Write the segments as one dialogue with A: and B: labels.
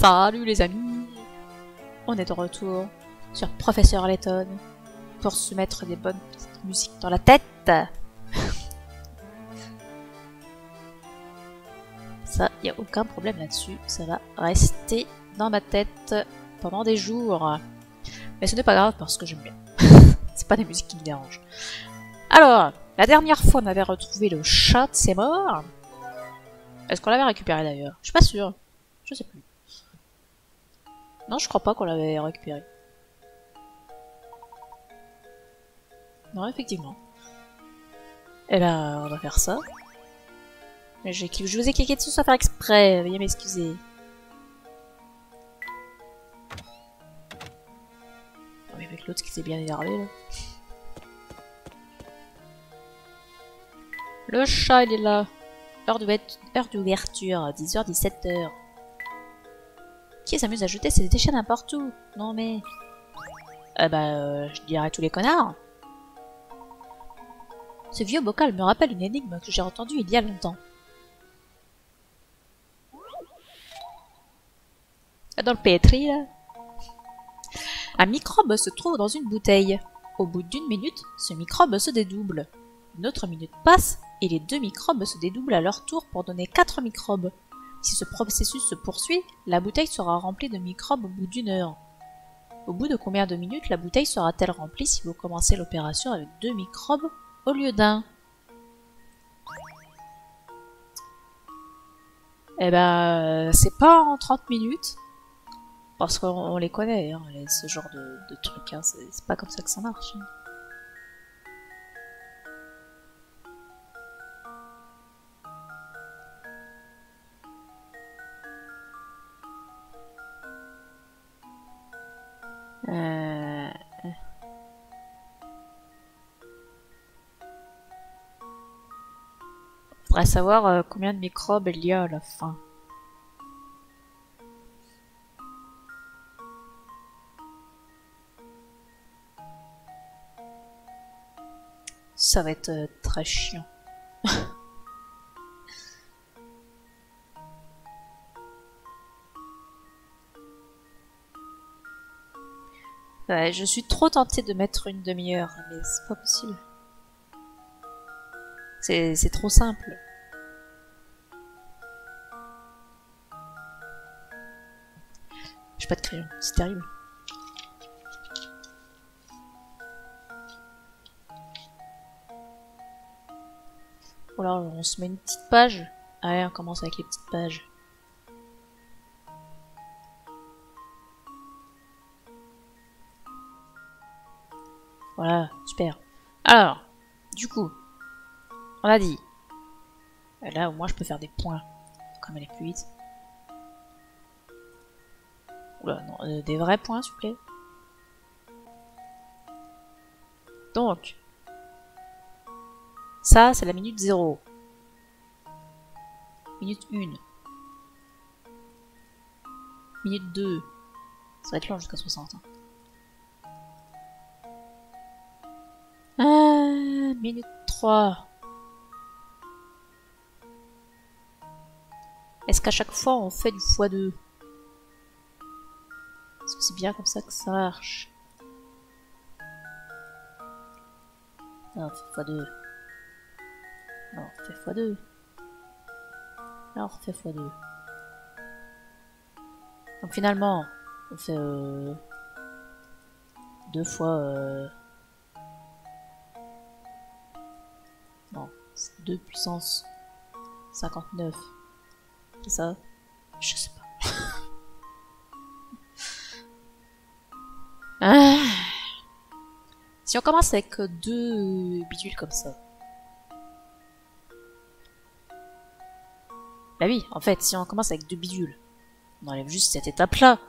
A: Salut les amis! On est de retour sur Professeur Layton pour se mettre des bonnes petites musiques dans la tête. Ça, y a aucun problème là-dessus. Ça va rester dans ma tête pendant des jours. Mais ce n'est pas grave parce que j'aime bien. C'est pas des musiques qui me dérangent. Alors, la dernière fois on avait retrouvé le chat de ses morts. Est-ce qu'on l'avait récupéré d'ailleurs? Je suis pas sûre. Je sais plus. Non, je crois pas qu'on l'avait récupéré. Non, effectivement. Et ben, on va faire ça. Mais je vous ai cliqué dessus sans faire exprès, veuillez m'excuser. Oui, avec l'autre qui s'est bien énervé là. Le chat, il est là. Heure d'ouverture, 10h, 17h. Qui s'amuse à jeter ses déchets n'importe où? Non mais... je dirais tous les connards. Ce vieux bocal me rappelle une énigme que j'ai entendue il y a longtemps. Dans le pétri, là. Un microbe se trouve dans une bouteille. Au bout d'une minute, ce microbe se dédouble. Une autre minute passe et les deux microbes se dédoublent à leur tour pour donner 4 microbes. Si ce processus se poursuit, la bouteille sera remplie de microbes au bout d'une heure. Au bout de combien de minutes la bouteille sera-t-elle remplie si vous commencez l'opération avec 2 microbes au lieu d'un? Eh ben, c'est pas en 30 minutes. Parce qu'on les connaît, hein, ce genre de trucs. Hein, c'est pas comme ça que ça marche. Hein. Faudrait savoir combien de microbes il y a à la fin. Ça va être très chiant. Ouais, je suis trop tentée de mettre une demi-heure, mais c'est pas possible. C'est trop simple. J'ai pas de crayon, c'est terrible. Voilà, on se met une petite page. Allez, on commence avec les petites pages. Voilà, super. Alors, du coup, on a dit. Là, au moins, je peux faire des points. Comme aller plus vite. Oula, non, des vrais points, s'il vous plaît. Donc, ça, c'est la minute 0. Minute 1. Minute 2. Ça va être long jusqu'à 60. Hein. Minute 3. Est-ce qu'à chaque fois, on fait du x2? Est-ce que c'est bien comme ça que ça marche? Non, on fait x2. Non, on fait x2. Là, on refait x2. Donc finalement, on fait 2 fois... Non, 2 puissance 59. C'est ça? Je sais pas. Ah. Si on commence avec 2 bidules comme ça. Bah oui, en fait, si on commence avec 2 bidules, on enlève juste cette étape-là.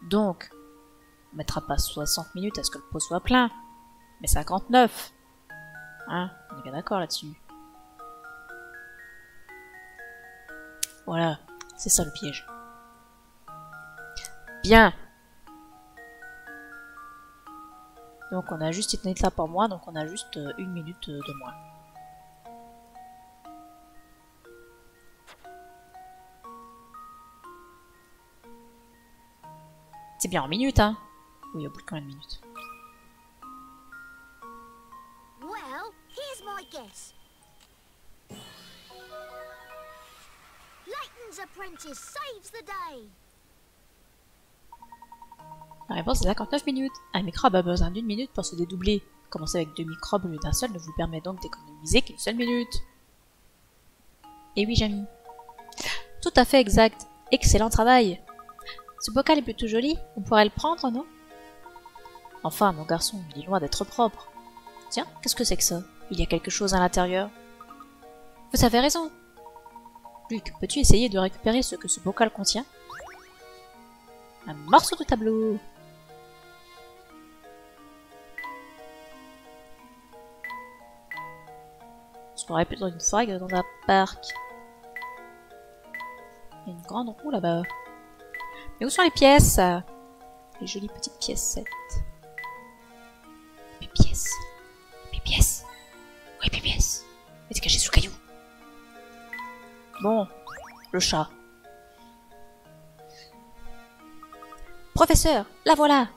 A: Donc, on mettra pas 60 minutes à ce que le pot soit plein, mais 59. Hein? On est bien d'accord là-dessus. Voilà, c'est ça le piège. Bien. Donc on a juste une étape en moins, donc on a juste 1 minute de moins. C'est bien en minutes, hein. Oui, au bout de combien de minutes?
B: Well, here's my guess. Layton's apprentice saves the day.
A: La réponse est 59 minutes. Un microbe a besoin d'une minute pour se dédoubler. Commencer avec 2 microbes au lieu d'un seul ne vous permet donc d'économiser qu'une seule minute. Et oui, Jamie. Tout à fait exact. Excellent travail. Ce bocal est plutôt joli. On pourrait le prendre, non? Enfin, mon garçon, il est loin d'être propre. Tiens, qu'est-ce que c'est que ça? Il y a quelque chose à l'intérieur. Vous avez raison. Luc, peux-tu essayer de récupérer ce que ce bocal contient? Un morceau de tableau. On se croirait plus dans une forêt que dans un parc. Il y a une grande roue là-bas. Mais où sont les pièces? Les jolies petites pièces. Les pièces. Les pièces. Oui, les pièces. Elle est cachée sous le caillou. Bon, le chat. Professeur, la voilà.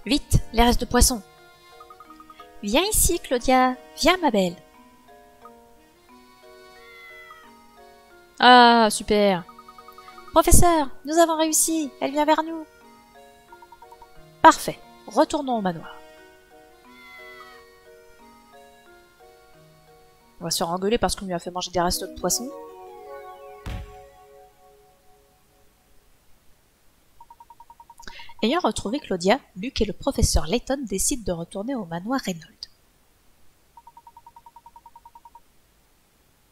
A: Vite, les restes de poisson. Viens ici, Claudia. Viens, ma belle. Ah, super. Professeur, nous avons réussi. Elle vient vers nous. Parfait. Retournons au manoir. On va se faire engueuler parce qu'on lui a fait manger des restes de poisson. Ayant retrouvé Claudia, Luc et le professeur Layton décident de retourner au manoir Reynolds.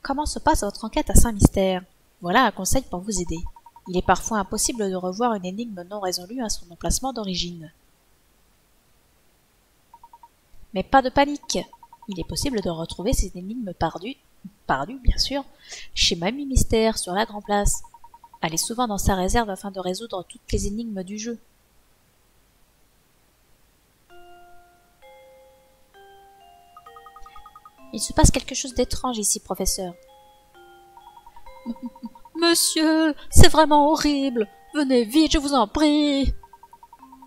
A: Comment se passe votre enquête à Saint-Mystère? Voilà un conseil pour vous aider. Il est parfois impossible de revoir une énigme non résolue à son emplacement d'origine. Mais pas de panique! Il est possible de retrouver ces énigmes perdues bien sûr, chez Mamie Mystère sur la Grand Place. Elle est souvent dans sa réserve afin de résoudre toutes les énigmes du jeu. Il se passe quelque chose d'étrange ici, professeur. Monsieur, c'est vraiment horrible. Venez vite, je vous en prie.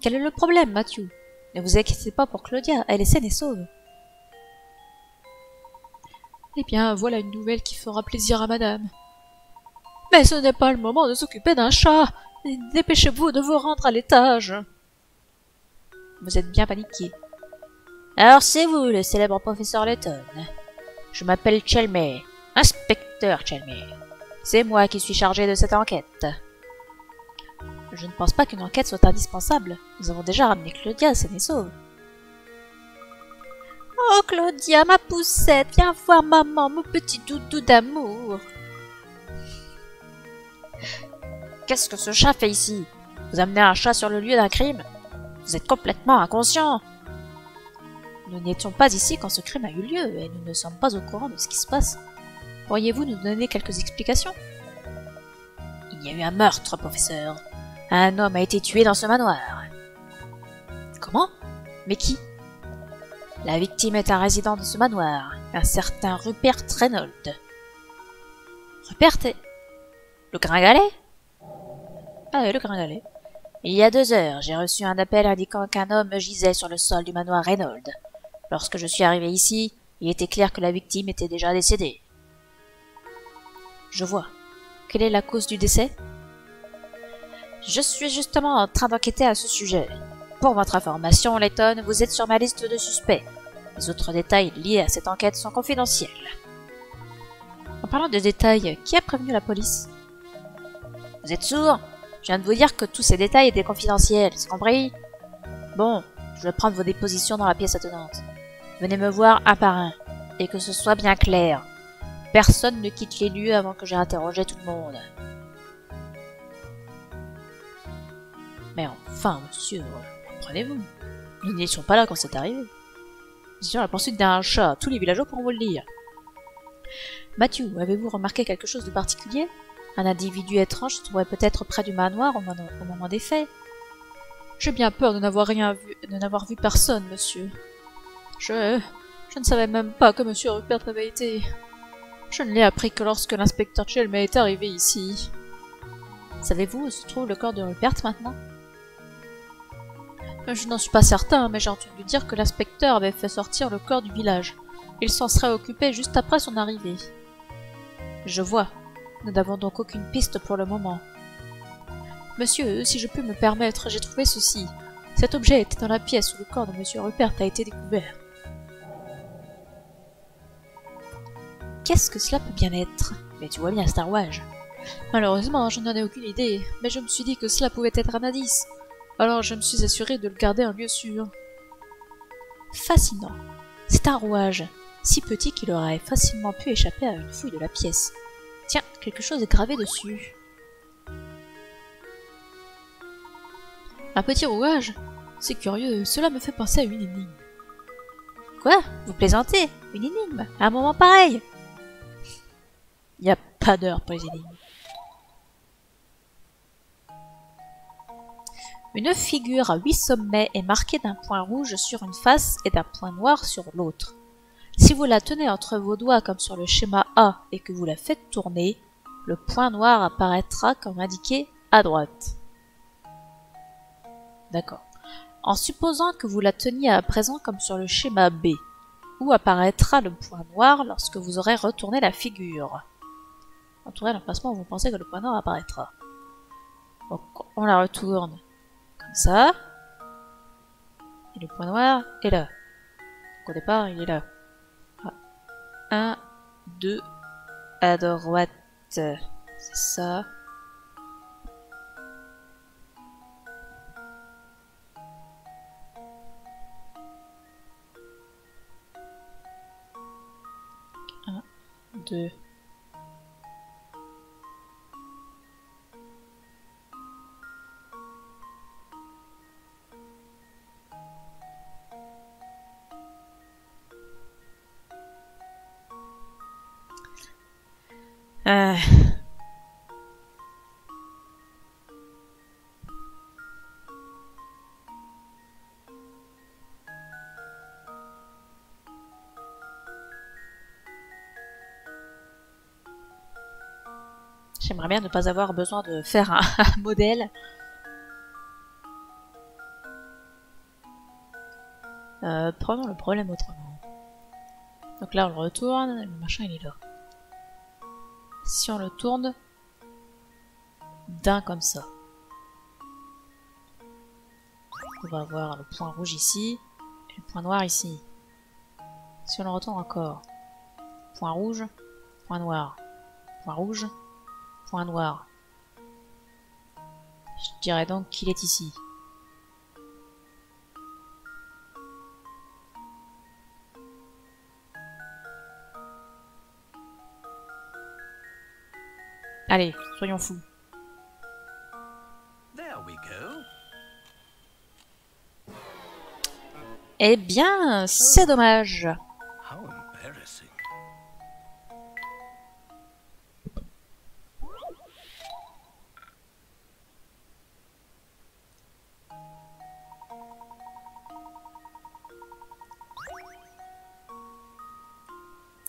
A: Quel est le problème, Matthew? Ne vous inquiétez pas pour Claudia, elle est saine et sauve. Eh bien, voilà une nouvelle qui fera plaisir à madame. Mais ce n'est pas le moment de s'occuper d'un chat. Dépêchez-vous de vous rendre à l'étage. Vous êtes bien paniqué. Alors c'est vous, le célèbre professeur Layton. Je m'appelle Chelmey, inspecteur Chelmey. C'est moi qui suis chargé de cette enquête. Je ne pense pas qu'une enquête soit indispensable. Nous avons déjà ramené Claudia saine et sauve. Oh Claudia, ma poussette, viens voir maman, mon petit doudou d'amour. Qu'est-ce que ce chat fait ici? Vous amenez un chat sur le lieu d'un crime? Vous êtes complètement inconscient. Nous n'étions pas ici quand ce crime a eu lieu, et nous ne sommes pas au courant de ce qui se passe. Pourriez-vous nous donner quelques explications? Il y a eu un meurtre, professeur. Un homme a été tué dans ce manoir. Comment? Mais qui? La victime est un résident de ce manoir, un certain Rupert Reynolds. Rupert est... le gringalet? Ah oui, le gringalet. Il y a 2 heures, j'ai reçu un appel indiquant qu'un homme gisait sur le sol du manoir Reynolds. Lorsque je suis arrivé ici, il était clair que la victime était déjà décédée. Je vois. Quelle est la cause du décès? Je suis justement en train d'enquêter à ce sujet. Pour votre information, Layton, vous êtes sur ma liste de suspects. Les autres détails liés à cette enquête sont confidentiels. En parlant de détails, qui a prévenu la police? Vous êtes sourd? Je viens de vous dire que tous ces détails étaient confidentiels, c'est compris? Bon, je vais prendre vos dépositions dans la pièce attenante. Venez me voir un par un, et que ce soit bien clair. Personne ne quitte les lieux avant que j'ai interrogé tout le monde. Mais enfin, monsieur, comprenez-vous, nous n'étions pas là quand c'est arrivé. Nous étions à la poursuite d'un chat, tous les villageois pourront vous le dire. Matthew, avez-vous remarqué quelque chose de particulier? Un individu étrange se trouvait peut-être près du manoir au moment des faits. J'ai bien peur de n'avoir vu personne, monsieur. Je ne savais même pas que monsieur Rupert avait été... Je ne l'ai appris que lorsque l'inspecteur Chelmey est arrivé ici. Savez-vous où se trouve le corps de Rupert maintenant? Je n'en suis pas certain, mais j'ai entendu dire que l'inspecteur avait fait sortir le corps du village. Il s'en serait occupé juste après son arrivée. Je vois. Nous n'avons donc aucune piste pour le moment. Monsieur, si je peux me permettre, j'ai trouvé ceci. Cet objet était dans la pièce où le corps de Monsieur Rupert a été découvert. Qu'est-ce que cela peut bien être? Mais tu vois bien, c'est un rouage. Malheureusement, je n'en ai aucune idée, mais je me suis dit que cela pouvait être un indice. Alors je me suis assuré de le garder en lieu sûr. Fascinant. C'est un rouage, si petit qu'il aurait facilement pu échapper à une fouille de la pièce. Tiens, quelque chose est gravé dessus. Un petit rouage? C'est curieux, cela me fait penser à une énigme. Quoi? Vous plaisantez? Une énigme? À un moment pareil? Il n'y a pas d'heure pour les énigmes. Une figure à 8 sommets est marquée d'un point rouge sur une face et d'un point noir sur l'autre. Si vous la tenez entre vos doigts comme sur le schéma A et que vous la faites tourner, le point noir apparaîtra comme indiqué à droite. D'accord. En supposant que vous la teniez à présent comme sur le schéma B, où apparaîtra le point noir lorsque vous aurez retourné la figure. Entourez l'emplacement où vous pensez que le point noir apparaîtra. Donc on la retourne comme ça. Et le point noir est là. Donc, au départ, il est là. 1, 2, à droite. C'est ça. Un, deux. J'aimerais bien ne pas avoir besoin de faire un modèle. Prenons le problème autrement. Donc là on le retourne, le machin il est là. Si on le tourne d'un comme ça, on va avoir le point rouge ici et le point noir ici. Si on le retourne encore, point rouge, point noir, point rouge, point noir. Je dirais donc qu'il est ici. Allez, soyons fous.
C: There we go.
A: Eh bien, c'est dommage.
C: How embarrassing.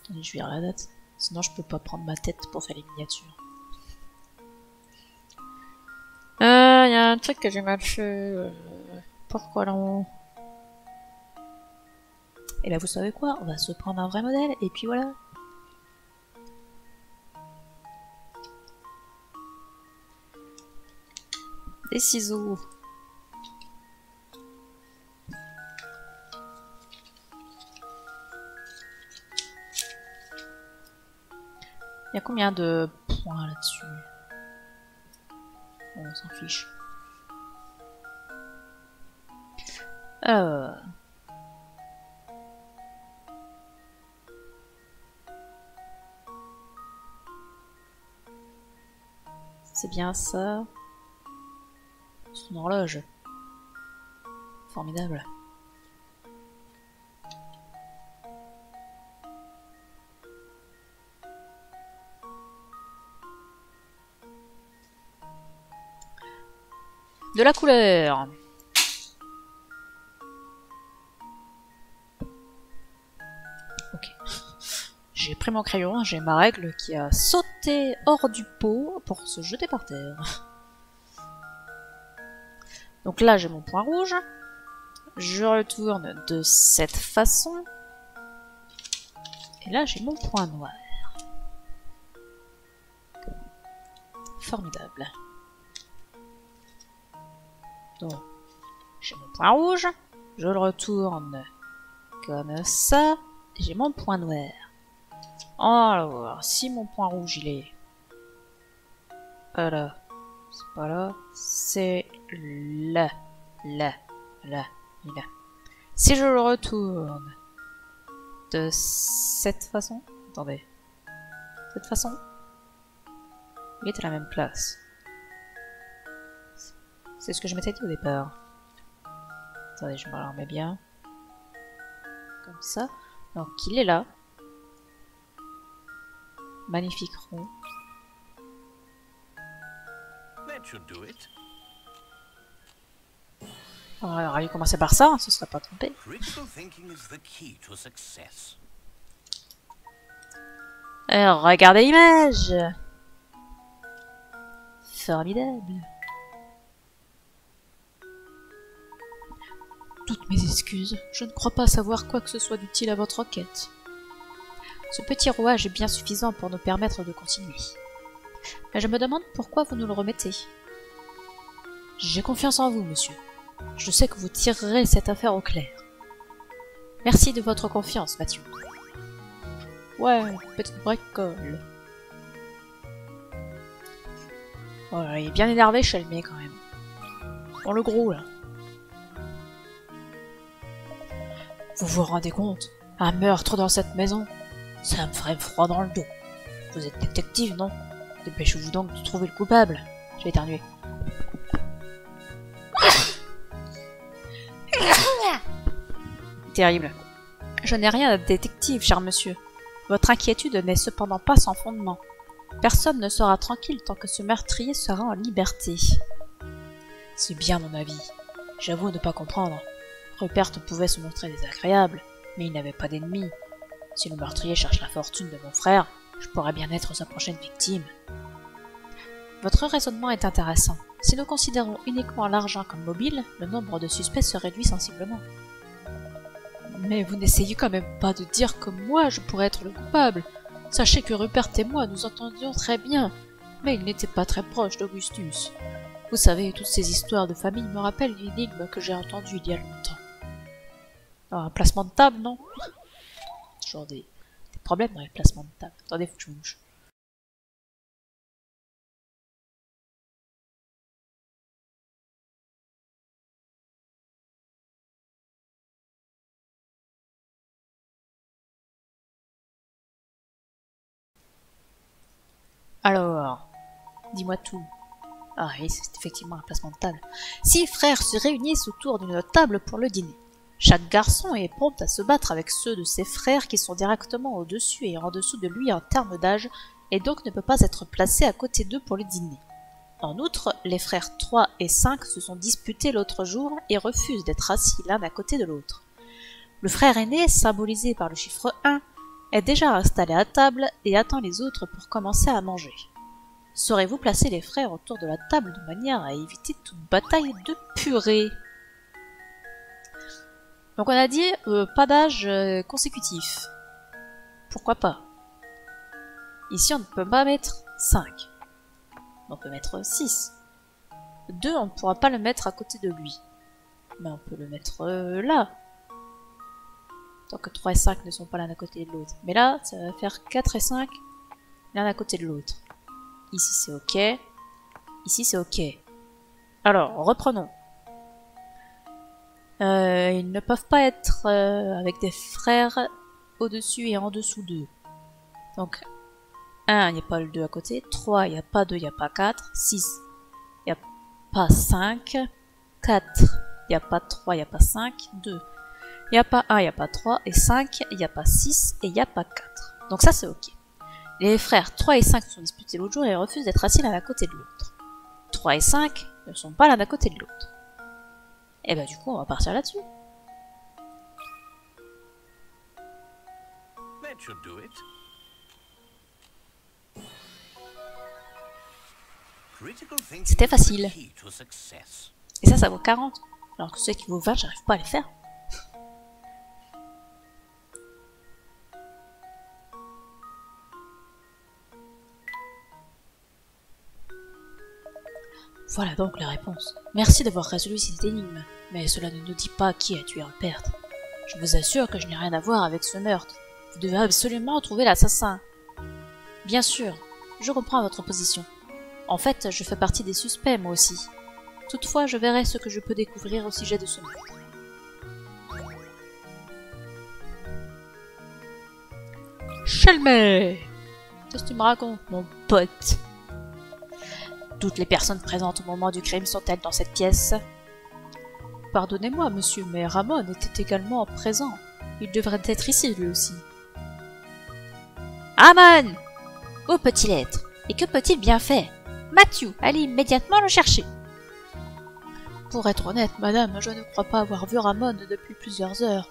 A: Attendez, je vais lire la date. Sinon, je peux pas prendre ma tête pour faire les miniatures. Il y a un truc que j'ai mal fait. Pourquoi non? Et là, vous savez quoi? On va se prendre un vrai modèle, et puis voilà. Des ciseaux. Il y a combien de points là-dessus? On s'en fiche. C'est bien ça. Son horloge. Formidable. De la couleur. Ok. J'ai pris mon crayon, j'ai ma règle qui a sauté hors du pot pour se jeter par terre. Donc là j'ai mon point rouge. je retourne de cette façon. Et là, j'ai mon point noir. Formidable. Donc, j'ai mon point rouge. Je le retourne comme ça. J'ai mon point noir. Alors, si mon point rouge, il est... Là. C'est pas là. C'est là. Là. Là. Là. Si je le retourne de cette façon... Attendez. De cette façon, il est à la même place. C'est ce que je m'étais dit au départ. Attendez, je me le remets bien. Comme ça. Donc, il est là. Magnifique rond.
C: That should do it.
A: Alors, on aurait dû commencer par ça, hein, ce serait pas trompé.
C: Critical thinking is the key to success.
A: Alors, regardez l'image. Formidable. Toutes mes excuses, je ne crois pas savoir quoi que ce soit d'utile à votre enquête. Ce petit rouage est bien suffisant pour nous permettre de continuer. Mais je me demande pourquoi vous nous le remettez. J'ai confiance en vous, monsieur. Je sais que vous tirerez cette affaire au clair. Merci de votre confiance, Mathieu. Ouais, petite bricole. Oh là, il est bien énervé, Chalmé, quand même. Bon, le gros, là. Vous vous rendez compte? Un meurtre dans cette maison? Ça me ferait froid dans le dos. Vous êtes détective, non? Dépêchez-vous donc de trouver le coupable. Je vais éternuer. Terrible. Je n'ai rien à détective, cher monsieur. Votre inquiétude n'est cependant pas sans fondement. Personne ne sera tranquille tant que ce meurtrier sera en liberté. C'est bien mon avis. J'avoue ne pas comprendre. Rupert pouvait se montrer désagréable, mais il n'avait pas d'ennemis. Si le meurtrier cherche la fortune de mon frère, je pourrais bien être sa prochaine victime. Votre raisonnement est intéressant. Si nous considérons uniquement l'argent comme mobile, le nombre de suspects se réduit sensiblement. Mais vous n'essayez quand même pas de dire que moi je pourrais être le coupable. Sachez que Rupert et moi nous entendions très bien, mais il n'était pas très proche d'Augustus. Vous savez, toutes ces histoires de famille me rappellent une énigme que j'ai entendue il y a longtemps. Alors, un placement de table, non? Toujours des problèmes dans les placements de table. Attendez, faut que je me bouge. Alors, dis-moi tout. Ah oui, c'est effectivement un placement de table. 6 frères se réunissent autour d'une table pour le dîner. Chaque garçon est prompt à se battre avec ceux de ses frères qui sont directement au-dessus et en dessous de lui en termes d'âge, et donc ne peut pas être placé à côté d'eux pour le dîner. En outre, les frères 3 et 5 se sont disputés l'autre jour et refusent d'être assis l'un à côté de l'autre. Le frère aîné, symbolisé par le chiffre 1, est déjà installé à table et attend les autres pour commencer à manger. Saurez-vous placer les frères autour de la table de manière à éviter toute bataille de purée? Donc on a dit pas d'âge consécutif. Pourquoi pas? Ici on ne peut pas mettre 5. On peut mettre 6. 2 on ne pourra pas le mettre à côté de lui. Mais on peut le mettre là. Tant que 3 et 5 ne sont pas l'un à côté de l'autre. Mais là, ça va faire 4 et 5 l'un à côté de l'autre. Ici c'est ok. Ici c'est ok. Alors, reprenons. Ils ne peuvent pas être avec des frères au-dessus et en dessous d'eux. Donc, 1, il n'y a pas le 2 à côté. 3, il n'y a pas 2, il n'y a pas 4. 6, il n'y a pas 5. 4, il n'y a pas 3, il n'y a pas 5. 2, il n'y a pas 1, il n'y a pas 3. Et 5, il n'y a pas 6 et il n'y a pas 4. Donc ça c'est ok. Les frères 3 et 5 se sont disputés l'autre jour et refusent d'être assis l'un à côté de l'autre. 3 et 5 ne sont pas l'un à côté de l'autre. Et bah du coup on va partir là-dessus.
C: That should do it.
A: C'était facile. Et ça vaut 40. Alors que ceux qui vaut 20, j'arrive pas à les faire. Voilà donc la réponse. Merci d'avoir résolu cette énigme, mais cela ne nous dit pas qui a tué Rupert. Je vous assure que je n'ai rien à voir avec ce meurtre. Vous devez absolument trouver l'assassin. Bien sûr, je comprends votre position. En fait, je fais partie des suspects, moi aussi. Toutefois, je verrai ce que je peux découvrir au sujet de ce meurtre. Chalmet! Qu'est-ce que tu me racontes, mon pote? Toutes les personnes présentes au moment du crime sont-elles dans cette pièce? Pardonnez-moi, monsieur, mais Ramon était également présent. Il devrait être ici, lui aussi. Ramon! Où peut-il être? Et que peut-il bien faire? Matthew, allez immédiatement le chercher. Pour être honnête, madame, je ne crois pas avoir vu Ramon depuis plusieurs heures.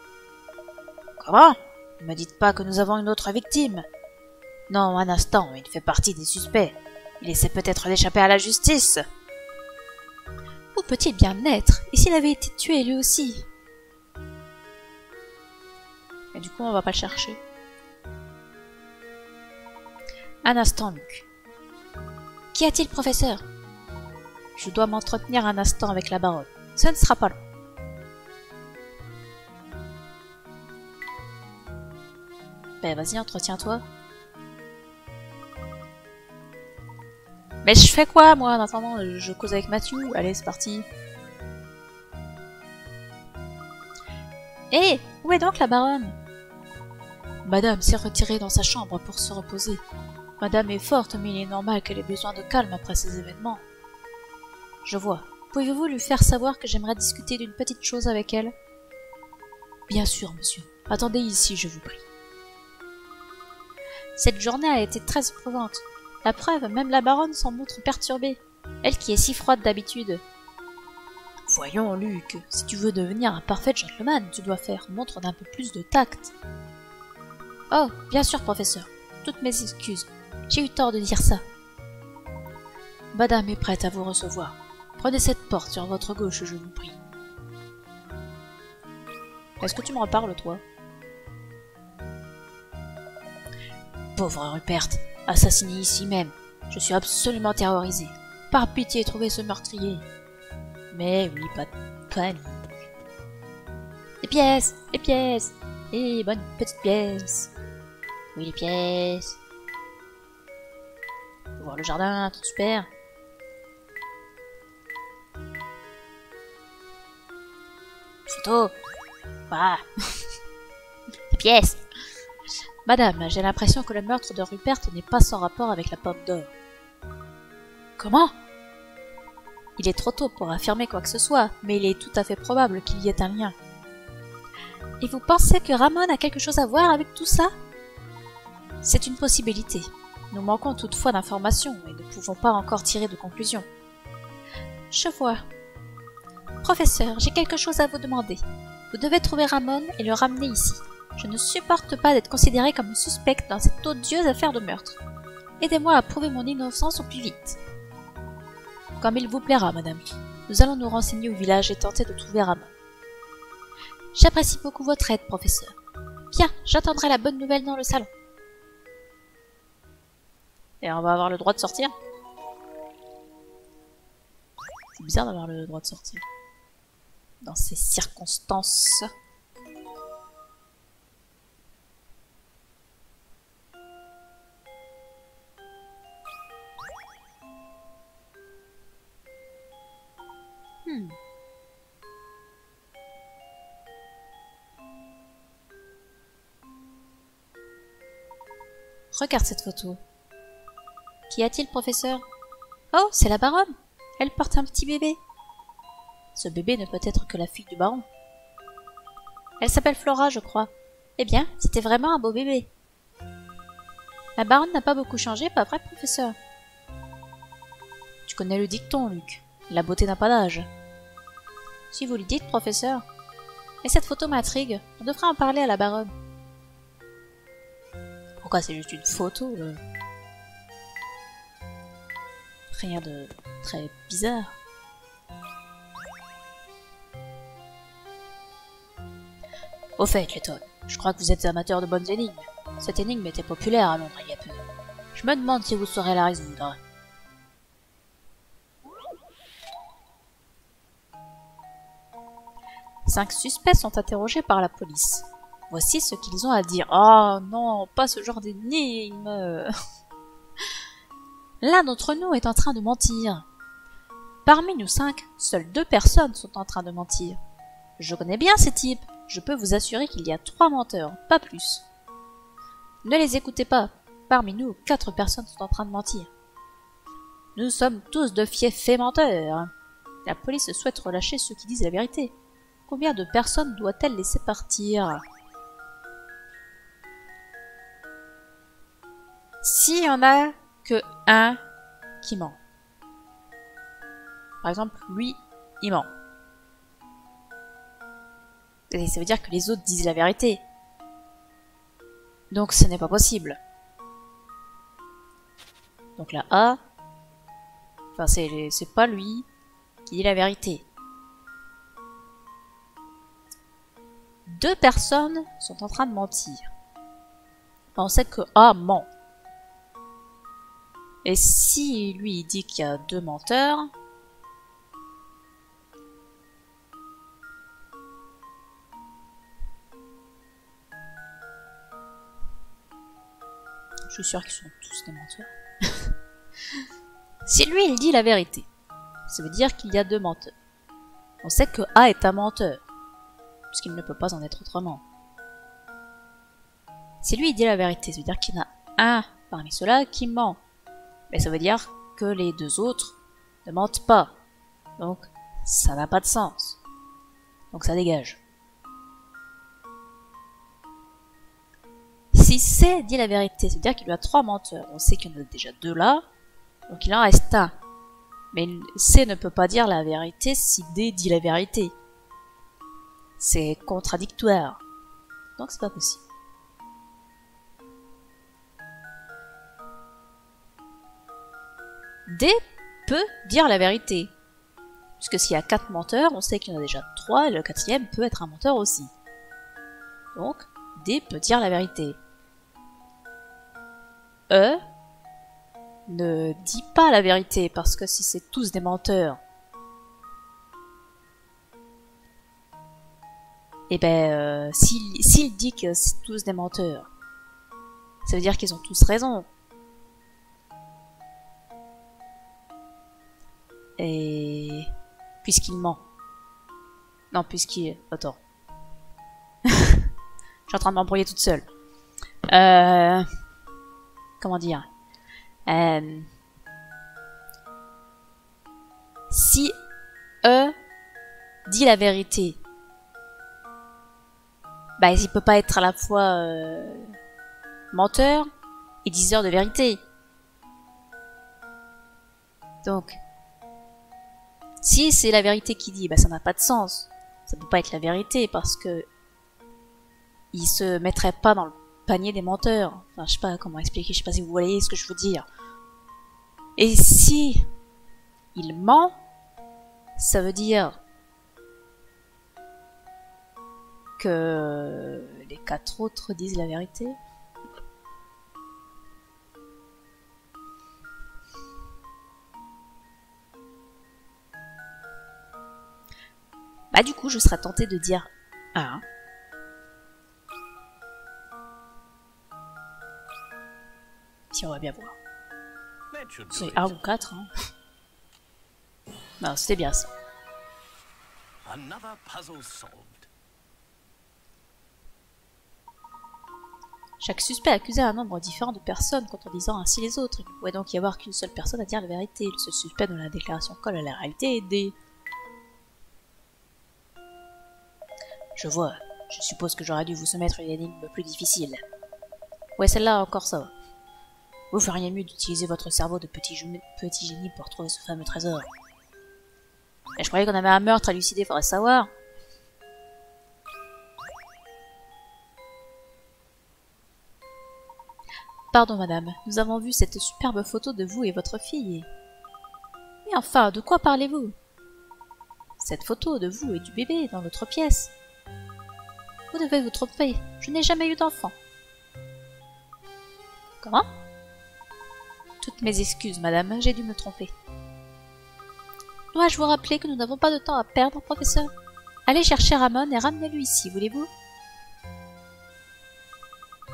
A: Comment? Ne me dites pas que nous avons une autre victime. Non, un instant, il fait partie des suspects. Il essaie peut-être d'échapper à la justice. Où peut-il bien être? Et s'il avait été tué lui aussi? Et du coup, on va pas le chercher. Un instant, Luc. Qu'y a-t-il, professeur? Je dois m'entretenir un instant avec la baronne. Ce ne sera pas long. Ben vas-y, entretiens-toi. Mais je fais quoi, moi, en attendant? Je cause avec Matthew. Allez, c'est parti. Hé, où est donc la baronne? Madame s'est retirée dans sa chambre pour se reposer. Madame est forte, mais il est normal qu'elle ait besoin de calme après ces événements. Je vois. Pouvez-vous lui faire savoir que j'aimerais discuter d'une petite chose avec elle? Bien sûr, monsieur. Attendez ici, je vous prie. Cette journée a été très éprouvante. La preuve, même la baronne s'en montre perturbée. Elle qui est si froide d'habitude. Voyons, Luc, si tu veux devenir un parfait gentleman, tu dois faire montre d'un peu plus de tact. Oh, bien sûr, professeur. Toutes mes excuses. J'ai eu tort de dire ça. Madame est prête à vous recevoir. Prenez cette porte sur votre gauche, je vous prie. Est-ce que tu me reparles, toi? Pauvre Rupert, assassiné ici même. Je suis absolument terrorisé. Par pitié, trouvez ce meurtrier. Mais oui, pas de panique. Les pièces! Les pièces! Eh, bonne petite pièce. Oui, les pièces. On peut voir le jardin, tout super. Photo. Voilà. Les pièces. Madame, j'ai l'impression que le meurtre de Rupert n'est pas sans rapport avec la pomme d'or. Comment? Il est trop tôt pour affirmer quoi que ce soit, mais il est tout à fait probable qu'il y ait un lien. Et vous pensez que Ramon a quelque chose à voir avec tout ça? C'est une possibilité. Nous manquons toutefois d'informations et ne pouvons pas encore tirer de conclusions. Je vois. Professeur, j'ai quelque chose à vous demander. Vous devez trouver Ramon et le ramener ici. Je ne supporte pas d'être considérée comme une suspecte dans cette odieuse affaire de meurtre. Aidez-moi à prouver mon innocence au plus vite. Comme il vous plaira, madame. Nous allons nous renseigner au village et tenter de trouver Ramon. J'apprécie beaucoup votre aide, professeur. Bien, j'attendrai la bonne nouvelle dans le salon. Et on va avoir le droit de sortir? C'est bizarre d'avoir le droit de sortir. Dans ces circonstances. Regarde cette photo. Qu'y a-t-il, professeur? Oh, c'est la baronne. Elle porte un petit bébé. Ce bébé ne peut être que la fille du baron. Elle s'appelle Flora, je crois. Eh bien, c'était vraiment un beau bébé. La baronne n'a pas beaucoup changé, pas vrai, professeur? Tu connais le dicton, Luc. La beauté n'a pas d'âge. Si vous le dites, professeur. Mais cette photo m'intrigue. On devrait en parler à la baronne. Pourquoi c'est juste une photo? Rien de très bizarre. Au fait, Letton, je crois que vous êtes amateur de bonnes énigmes. Cette énigme était populaire à Londres il y a peu. Je me demande si vous saurez la résoudre. Cinq suspects sont interrogés par la police. Voici ce qu'ils ont à dire. Oh non, pas ce genre d'énigme. L'un d'entre nous est en train de mentir. Parmi nous 5, seules 2 personnes sont en train de mentir. Je connais bien ces types. Je peux vous assurer qu'il y a 3 menteurs, pas plus. Ne les écoutez pas. Parmi nous, 4 personnes sont en train de mentir. Nous sommes tous de fiefs menteurs. La police souhaite relâcher ceux qui disent la vérité. Combien de personnes doit-elle laisser partir? S'il y en a que un qui ment. Par exemple, lui, il ment. Et ça veut dire que les autres disent la vérité. Donc ce n'est pas possible. Donc la A, enfin c'est pas lui qui dit la vérité. 2 personnes sont en train de mentir. On sait que A ment. Et si lui il dit qu'il y a 2 menteurs, je suis sûre qu'ils sont tous des menteurs. Si lui il dit la vérité, ça veut dire qu'il y a 2 menteurs. On sait que A est un menteur, puisqu'il ne peut pas en être autrement. Si lui il dit la vérité, ça veut dire qu'il y en a un parmi ceux-là qui ment. Mais ça veut dire que les 2 autres ne mentent pas. Donc ça n'a pas de sens. Donc ça dégage. Si C dit la vérité, ça veut dire qu'il y a 3 menteurs. On sait qu'il y en a déjà 2 là, donc il en reste un. Mais C ne peut pas dire la vérité si D dit la vérité. C'est contradictoire. Donc c'est pas possible. D peut dire la vérité. Puisque s'il y a 4 menteurs, on sait qu'il y en a déjà 3 et le 4e peut être un menteur aussi. Donc, D peut dire la vérité. E ne dit pas la vérité parce que si c'est tous des menteurs, et ben s'il dit que c'est tous des menteurs, ça veut dire qu'ils ont tous raison. Et puisqu'il ment. Non, puisqu'il... Attends. Je suis en train de m'embrouiller toute seule. Comment dire? Si E dit la vérité, bah il peut pas être à la fois menteur et diseur de vérité. Donc, si c'est la vérité qui dit, bah ça n'a pas de sens. Ça peut pas être la vérité parce que il se mettrait pas dans le panier des menteurs. Enfin, je sais pas comment expliquer, je sais pas si vous voyez ce que je veux dire. Et si il ment, ça veut dire que les 4 autres disent la vérité. Bah du coup, je serais tentée de dire 1. Si on va bien voir. C'est 1 ou 4, hein. Non, c'était bien ça.
C: Another puzzle solved.
A: Chaque suspect accusait un nombre différent de personnes contredisant ainsi les autres. Il ne pouvait donc y avoir qu'une seule personne à dire la vérité. Le seul suspect dont la déclaration colle à la réalité est D. Je vois. Je suppose que j'aurais dû vous soumettre une énigme plus difficile. Ouais, celle-là, encore ça. Vous feriez mieux d'utiliser votre cerveau de petit génie pour trouver ce fameux trésor. Et je croyais qu'on avait un meurtre à élucider, faudrait savoir. Pardon, madame, nous avons vu cette superbe photo de vous et votre fille. Mais enfin, de quoi parlez-vous? Cette photo de vous et du bébé dans votre pièce. Vous devez vous tromper. Je n'ai jamais eu d'enfant. Comment? Toutes mes excuses, madame, j'ai dû me tromper. Dois-je vous rappeler que nous n'avons pas de temps à perdre, professeur? Allez chercher Ramon et ramenez-le ici, voulez-vous?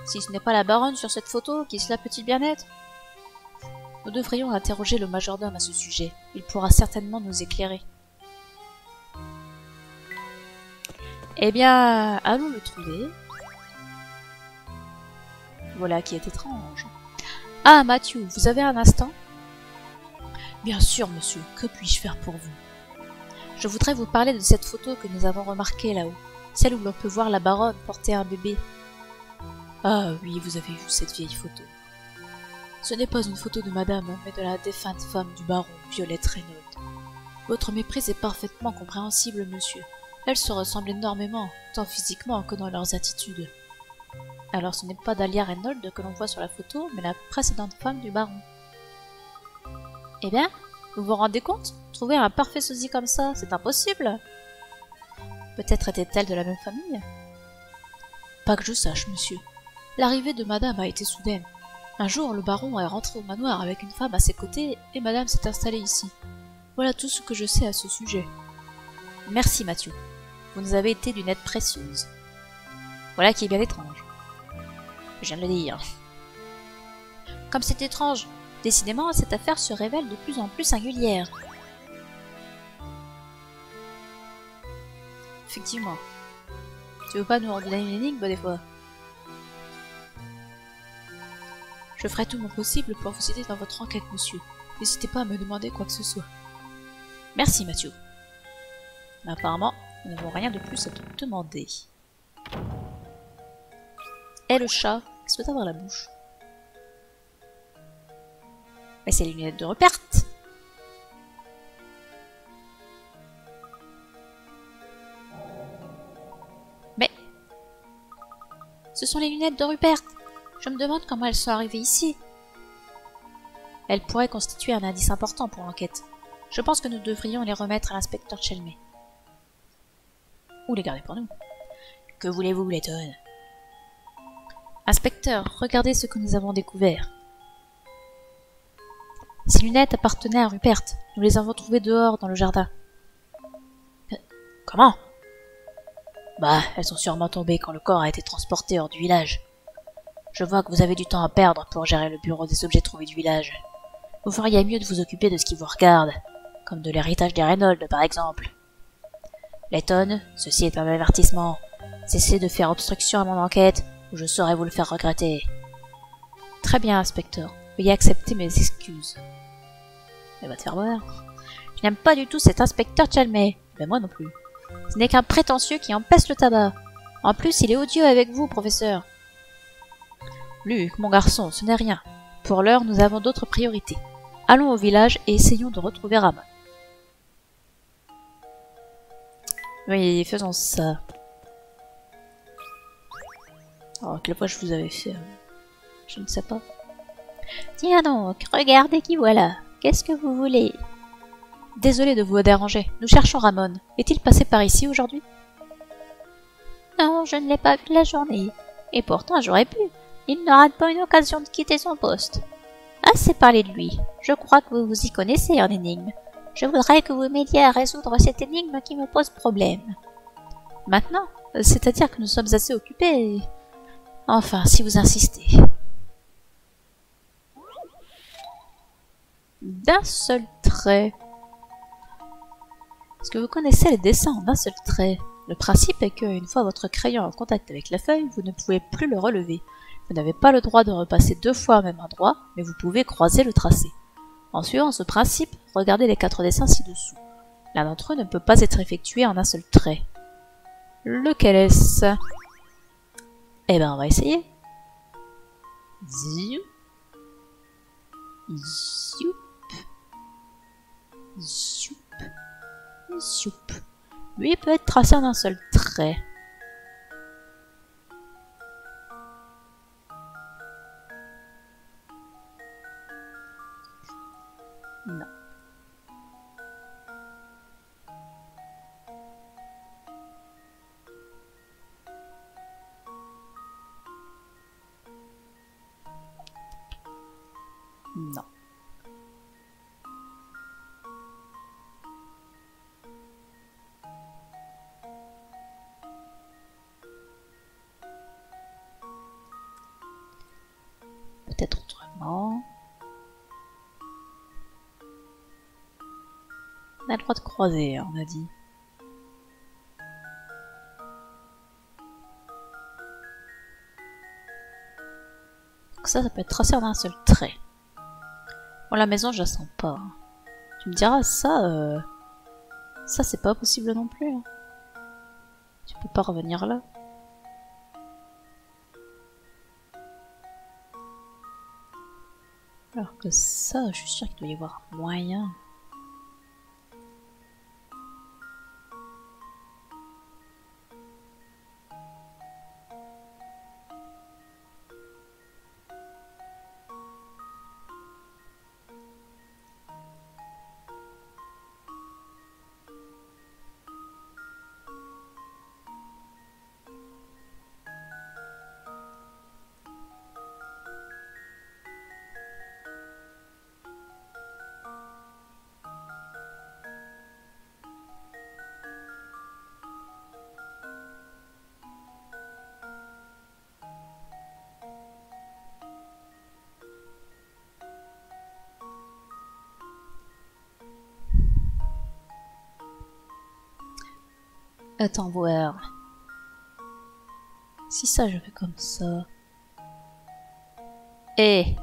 A: Si ce n'est pas la baronne sur cette photo, qui cela peut-il bien être? Nous devrions interroger le majordome à ce sujet. Il pourra certainement nous éclairer. Eh bien, allons le trouver. Voilà qui est étrange. Ah, Matthew, vous avez un instant? Bien sûr, monsieur. Que puis-je faire pour vous? Je voudrais vous parler de cette photo que nous avons remarquée là-haut. Celle où l'on peut voir la baronne porter un bébé. Ah oui, vous avez vu cette vieille photo. Ce n'est pas une photo de madame, mais de la défunte femme du baron, Violette Reynolds. Votre méprise est parfaitement compréhensible, monsieur. Elles se ressemblent énormément, tant physiquement que dans leurs attitudes. Alors ce n'est pas Dahlia Reynolds que l'on voit sur la photo, mais la précédente femme du baron. Eh bien, vous vous rendez compte? Trouver un parfait sosie comme ça, c'est impossible. Peut-être était-elle de la même famille? Pas que je sache, monsieur. L'arrivée de madame a été soudaine. Un jour, le baron est rentré au manoir avec une femme à ses côtés, et madame s'est installée ici. Voilà tout ce que je sais à ce sujet. Merci, Matthew. Vous nous avez été d'une aide précieuse. Voilà qui est bien étrange. Je viens de le dire. Comme c'est étrange. Décidément, cette affaire se révèle de plus en plus singulière. Effectivement. Tu veux pas nous redonner une énigme, des fois? Je ferai tout mon possible pour vous aider dans votre enquête, monsieur. N'hésitez pas à me demander quoi que ce soit. Merci, Matthew. Mais apparemment, nous n'avons rien de plus à te demander. Et le chat, qu'est-ce que t'as dans la bouche? Mais c'est les lunettes de Rupert. Mais ce sont les lunettes de Rupert. Je me demande comment elles sont arrivées ici. Elles pourraient constituer un indice important pour l'enquête. Je pense que nous devrions les remettre à l'inspecteur Chelmey. Ou les garder pour nous. Que voulez-vous, Letton? Inspecteur, regardez ce que nous avons découvert. Ces lunettes appartenaient à Rupert. Nous les avons trouvées dehors, dans le jardin. Comment? Bah, elles sont sûrement tombées quand le corps a été transporté hors du village. Je vois que vous avez du temps à perdre pour gérer le bureau des objets trouvés du village. Vous feriez mieux de vous occuper de ce qui vous regarde, comme de l'héritage des Reynolds, par exemple. Letton, ceci est un avertissement. Cessez de faire obstruction à mon enquête, ou je saurai vous le faire regretter. Très bien, inspecteur. Veuillez accepter mes excuses. Elle va te faire voir. Je n'aime pas du tout cet inspecteur Chelmey. Mais moi non plus. Ce n'est qu'un prétentieux qui empêche le tabac. En plus, il est odieux avec vous, professeur. Luc, mon garçon, ce n'est rien. Pour l'heure, nous avons d'autres priorités. Allons au village et essayons de retrouver Ramon. Oui, faisons ça. Alors, quelle fois je vous avais fait... je ne sais pas. Tiens donc, regardez qui voilà. Qu'est-ce que vous voulez? Désolé de vous déranger. Nous cherchons Ramon. Est-il passé par ici aujourd'hui? Non, je ne l'ai pas vu la journée. Et pourtant, j'aurais pu. Il ne rate pas une occasion de quitter son poste. Assez parlé de lui. Je crois que vous vous y connaissez en énigme. Je voudrais que vous m'aidiez à résoudre cette énigme qui me pose problème. Maintenant? C'est-à-dire que nous sommes assez occupés. Enfin, si vous insistez. D'un seul trait. Est-ce que vous connaissez les dessins en un seul trait? Le principe est qu'une fois votre crayon en contact avec la feuille, vous ne pouvez plus le relever. Vous n'avez pas le droit de repasser 2 fois au même endroit, mais vous pouvez croiser le tracé. En suivant ce principe, regardez les 4 dessins ci-dessous. L'un d'entre eux ne peut pas être effectué en un seul trait. Lequel est-ce? Eh ben, on va essayer. Zioup. Zioup. Zioup. Zioup. Lui peut être tracé en un seul trait. Non. Non. Peut-être autrement. On a le droit de croiser, on a dit. Donc ça peut être tracé en un seul trait. Bon, la maison, je la sens pas. Tu me diras, ça c'est pas possible non plus. Hein. Tu peux pas revenir là. Alors que ça, je suis sûre qu'il doit y avoir un moyen. Attends voir. Si ça, je fais comme ça. Eh.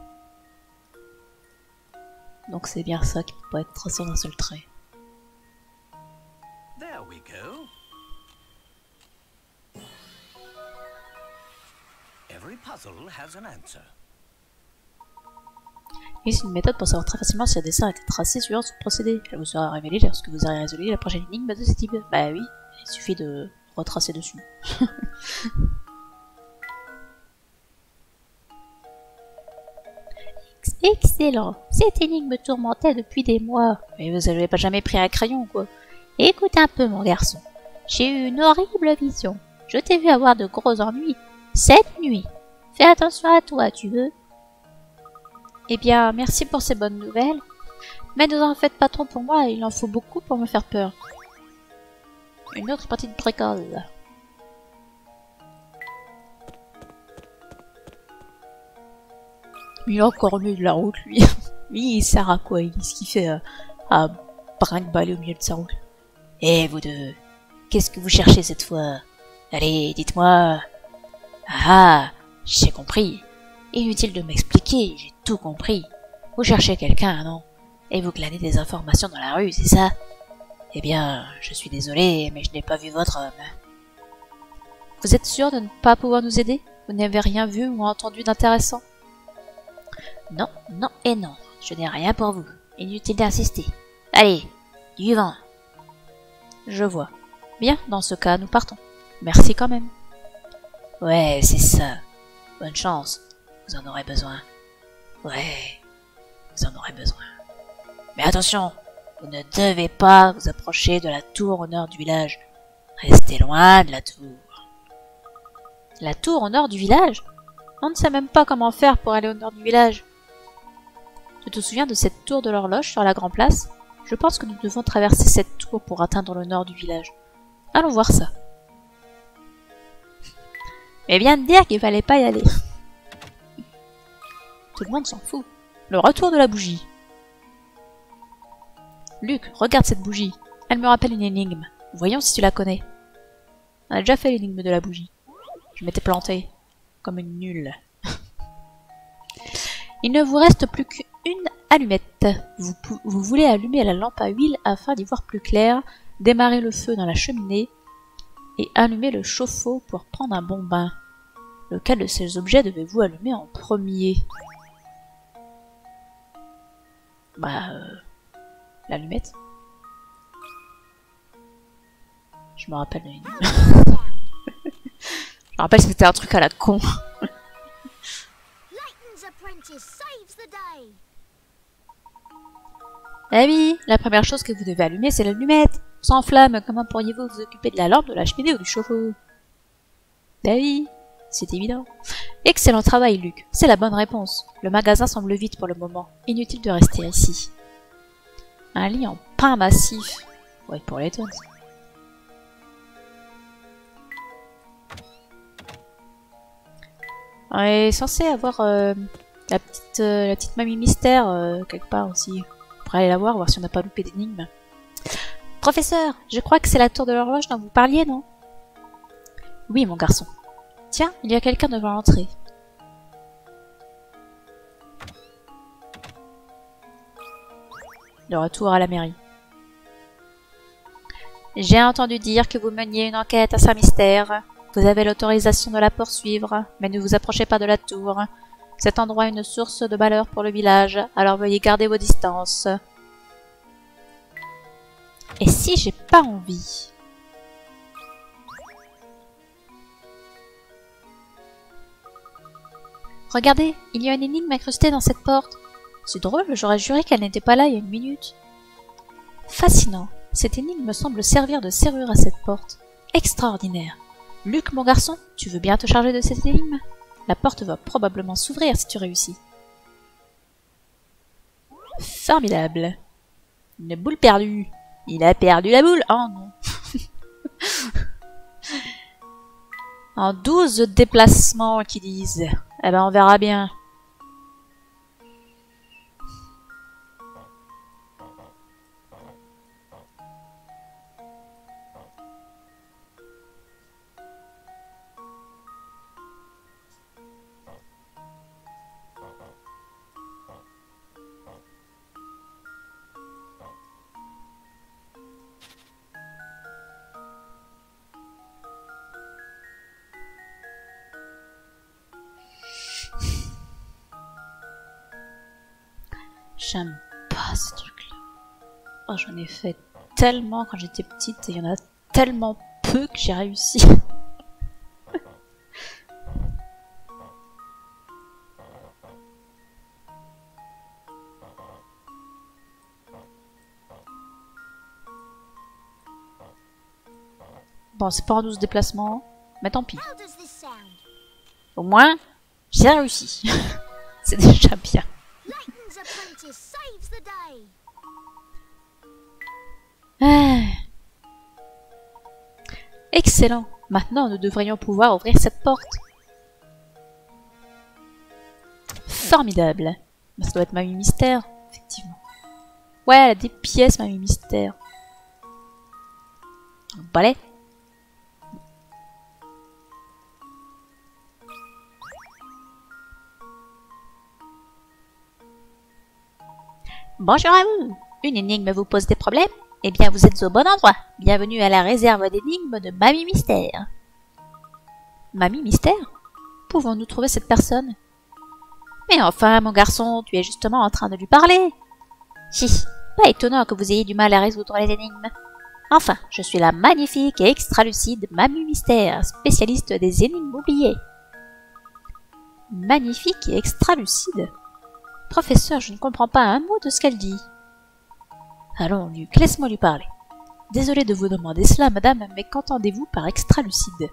A: Donc c'est bien ça qui peut pas être tracé en un seul trait.
C: There we go. Every puzzle has an answer.
A: Et c'est une méthode pour savoir très facilement si un dessin a été tracé suivant ce procédé. Elle vous sera révélée lorsque vous aurez résolu la prochaine énigme de ce type. Bah oui, il suffit de retracer dessus. Excellent. Cette énigme me tourmentait depuis des mois. Mais vous n'avez pas jamais pris un crayon, quoi. Écoute un peu, mon garçon. J'ai eu une horrible vision. Je t'ai vu avoir de gros ennuis. Cette nuit. Fais attention à toi, tu veux? Eh bien, merci pour ces bonnes nouvelles. Mais ne vous en faites pas trop pour moi, il en faut beaucoup pour me faire peur. Une autre partie de bricole. Il a encore mieux de la route, lui. Lui, il sert à quoi? Qu'est-ce qu'il fait à brinque-baller au milieu de sa route? Eh, vous deux, qu'est-ce que vous cherchez cette fois? Allez, dites-moi. Ah, j'ai compris. Inutile de m'expliquer, j'ai tout compris. Vous cherchez quelqu'un, non? Et vous glanez des informations dans la rue, c'est ça? Eh bien, je suis désolé, mais je n'ai pas vu votre homme. Vous êtes sûr de ne pas pouvoir nous aider? Vous n'avez rien vu ou entendu d'intéressant? Non, non et non. Je n'ai rien pour vous. Inutile d'insister. Allez, du vent. Je vois. Bien, dans ce cas, nous partons. Merci quand même. Ouais, c'est ça. Bonne chance. Vous en aurez besoin. Ouais, vous en aurez besoin. Mais attention, vous ne devez pas vous approcher de la tour au nord du village. Restez loin de la tour. La tour au nord du village? On ne sait même pas comment faire pour aller au nord du village. Tu te souviens de cette tour de l'horloge sur la grande place? Je pense que nous devons traverser cette tour pour atteindre le nord du village. Allons voir ça. Mais bien de dire qu'il fallait pas y aller. Tout le monde s'en fout. Le retour de la bougie. Luc, regarde cette bougie. Elle me rappelle une énigme. Voyons si tu la connais. On a déjà fait l'énigme de la bougie. Je m'étais planté. Comme une nulle. Il ne vous reste plus qu'une allumette. Vous voulez allumer la lampe à huile afin d'y voir plus clair, démarrer le feu dans la cheminée et allumer le chauffe-eau pour prendre un bon bain. Lequel de ces objets devez-vous allumer en premier? Bah, l'allumette. Je me rappelle de l'énigme. Je me rappelle que c'était un truc à la con.
B: Layton's apprentice saves the day.
A: Eh oui, la première chose que vous devez allumer, c'est l'allumette. Sans flamme, comment pourriez-vous vous occuper de la lampe, de la cheminée ou du chauffe-eau? Ben oui, c'est évident. Excellent travail, Luc. C'est la bonne réponse. Le magasin semble vide pour le moment. Inutile de rester ici. Un lit en pain massif. Ouais, pour les tonnes. On est censé avoir la petite mamie mystère quelque part aussi. On pourrait aller la voir si on n'a pas loupé d'énigmes. Professeur, je crois que c'est la tour de l'horloge dont vous parliez, non? Oui, mon garçon. Tiens, il y a quelqu'un devant l'entrée. De retour à la mairie. J'ai entendu dire que vous meniez une enquête à Saint-Mystère. Vous avez l'autorisation de la poursuivre, mais ne vous approchez pas de la tour. Cet endroit est une source de malheur pour le village, alors veuillez garder vos distances. Et si j'ai pas envie? Regardez, il y a une énigme incrustée dans cette porte. C'est drôle, j'aurais juré qu'elle n'était pas là il y a une minute. Fascinant, cette énigme semble servir de serrure à cette porte. Extraordinaire. Luc, mon garçon, tu veux bien te charger de cette énigme? La porte va probablement s'ouvrir si tu réussis. Formidable. Une boule perdue. Il a perdu la boule. Oh non. En 12 déplacements qui disent. Eh ben on verra bien. J'aime pas ce truc-là. Oh, j'en ai fait tellement quand j'étais petite et il y en a tellement peu que j'ai réussi. Bon, c'est pas en 12 déplacements, mais tant pis.
B: How does this sound?
A: Au moins, j'ai réussi. C'est déjà bien.
B: Layton's apprentice saves the day.
A: Ah. Excellent. Maintenant, nous devrions pouvoir ouvrir cette porte. Formidable. Ça doit être Mamie Mystère, effectivement. Ouais, elle a des pièces, Mamie Mystère. Un balai. Bonjour à vous. Une énigme vous pose des problèmes? Eh bien, vous êtes au bon endroit. Bienvenue à la réserve d'énigmes de Mamie Mystère. Mamie Mystère? Pouvons-nous trouver cette personne? Mais enfin, mon garçon, tu es justement en train de lui parler. Si, pas étonnant que vous ayez du mal à résoudre les énigmes. Enfin, je suis la magnifique et extra-lucide Mamie Mystère, spécialiste des énigmes oubliées. Magnifique et extra-lucide? Professeur, je ne comprends pas un mot de ce qu'elle dit. Allons, Luc, laisse-moi lui parler. Désolé de vous demander cela, madame, mais qu'entendez-vous par extra-lucide?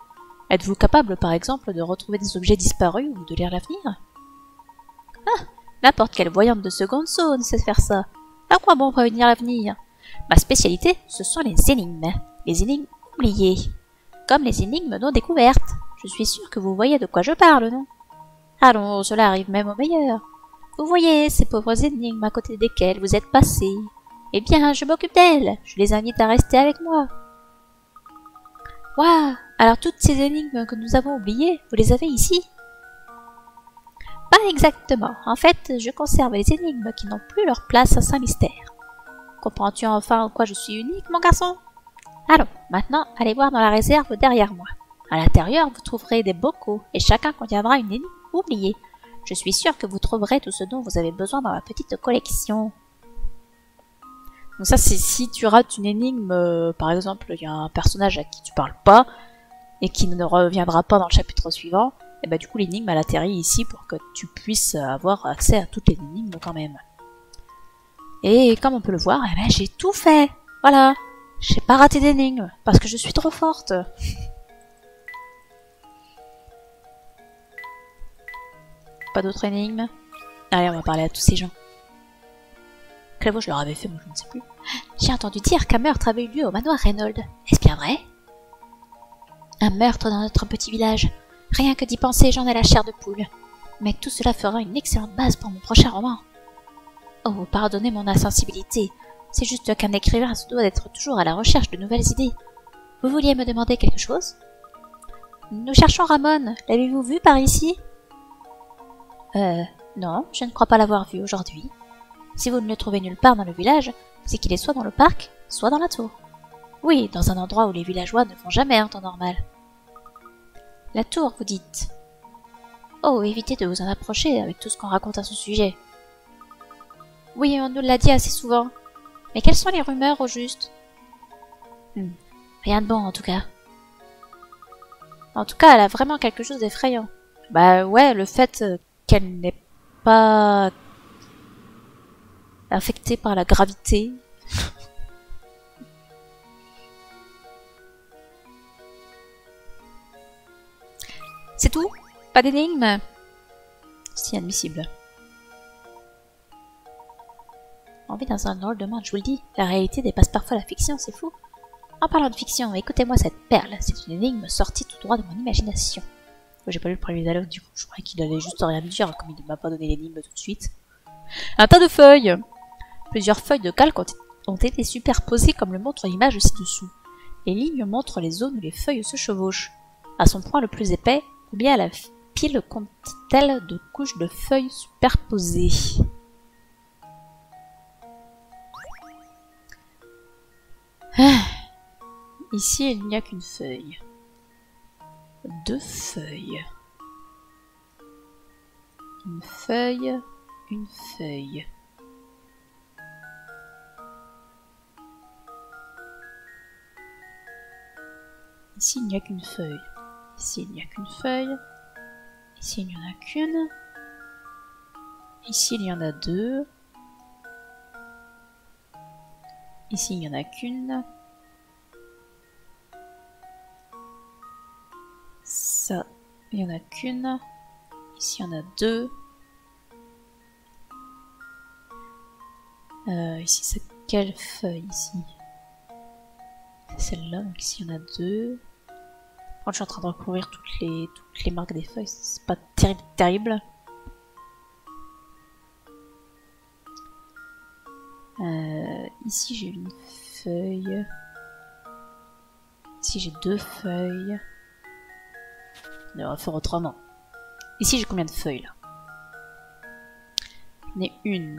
A: Êtes-vous capable, par exemple, de retrouver des objets disparus ou de lire l'avenir? Ah, n'importe quelle voyante de seconde zone sait faire ça. À quoi bon prévenir l'avenir? Ma spécialité, ce sont les énigmes oubliées, comme les énigmes non découvertes. Je suis sûre que vous voyez de quoi je parle, non? Allons, cela arrive même aux meilleurs. Vous voyez ces pauvres énigmes à côté desquelles vous êtes passés. Eh bien, je m'occupe d'elles. Je les invite à rester avec moi. Waouh! Alors toutes ces énigmes que nous avons oubliées, vous les avez ici? Pas exactement. En fait, je conserve les énigmes qui n'ont plus leur place à Saint-Mystère. Comprends-tu enfin en quoi je suis unique, mon garçon? Allons, maintenant, allez voir dans la réserve derrière moi. À l'intérieur, vous trouverez des bocaux et chacun contiendra une énigme oubliée. Je suis sûre que vous trouverez tout ce dont vous avez besoin dans ma petite collection. Donc ça, c'est si tu rates une énigme, par exemple, il y a un personnage à qui tu parles pas, et qui ne reviendra pas dans le chapitre suivant, et bah du coup l'énigme elle atterrit ici pour que tu puisses avoir accès à toutes les énigmes quand même. Et comme on peut le voir, eh ben, j'ai tout fait. Voilà, j'ai pas raté d'énigme, parce que je suis trop forte. Pas d'autres énigmes? Allez, on va parler à tous ces gens. Quelle voix je leur avais fait, moi je ne sais plus. J'ai entendu dire qu'un meurtre avait eu lieu au manoir Reynolds. Est-ce bien vrai? Un meurtre dans notre petit village. Rien que d'y penser, j'en ai la chair de poule. Mais tout cela fera une excellente base pour mon prochain roman. Oh, pardonnez mon insensibilité. C'est juste qu'un écrivain se doit d'être toujours à la recherche de nouvelles idées. Vous vouliez me demander quelque chose? Nous cherchons Ramon. L'avez-vous vu par ici? Non, je ne crois pas l'avoir vu aujourd'hui. Si vous ne le trouvez nulle part dans le village, c'est qu'il est soit dans le parc, soit dans la tour. Oui, dans un endroit où les villageois ne vont jamais en temps normal. La tour, vous dites? Oh, évitez de vous en approcher avec tout ce qu'on raconte à son sujet. Oui, on nous l'a dit assez souvent. Mais quelles sont les rumeurs au juste? Rien de bon en tout cas. En tout cas, elle a vraiment quelque chose d'effrayant. Bah ouais, le fait qu'elle n'est pas affectée par la gravité. C'est tout? Pas d'énigme? C'est inadmissible. On vit dans un drôle de monde, je vous le dis. La réalité dépasse parfois la fiction, c'est fou. En parlant de fiction, écoutez-moi cette perle. C'est une énigme sortie tout droit de mon imagination. J'ai pas lu le premier dialogue, du coup, je croyais qu'il allait juste rien me dire, comme il ne m'a pas donné l'énigme tout de suite. Un tas de feuilles! Plusieurs feuilles de calque ont été superposées comme le montre l'image ci-dessous. Les lignes montrent les zones où les feuilles se chevauchent. À son point le plus épais, combien la pile compte-t-elle de couches de feuilles superposées? Ici, il n'y a qu'une feuille. 2 feuilles. Une feuille, une feuille. Ici, il n'y a qu'une feuille. Ici, il n'y a qu'une feuille. Ici, il n'y en a qu'une. Ici, il y en a 2. Ici, il n'y en a qu'une. Ça, il n'y en a qu'une. Ici, il y en a 2. Ici, c'est quelle feuille, ici? C'est celle-là, donc ici, il y en a 2. Quand je suis en train de recouvrir toutes les marques des feuilles, c'est pas terrible. Ici, j'ai une feuille. Ici, j'ai 2 feuilles. On va faire autrement. Ici, j'ai combien de feuilles, là? J'en ai 1,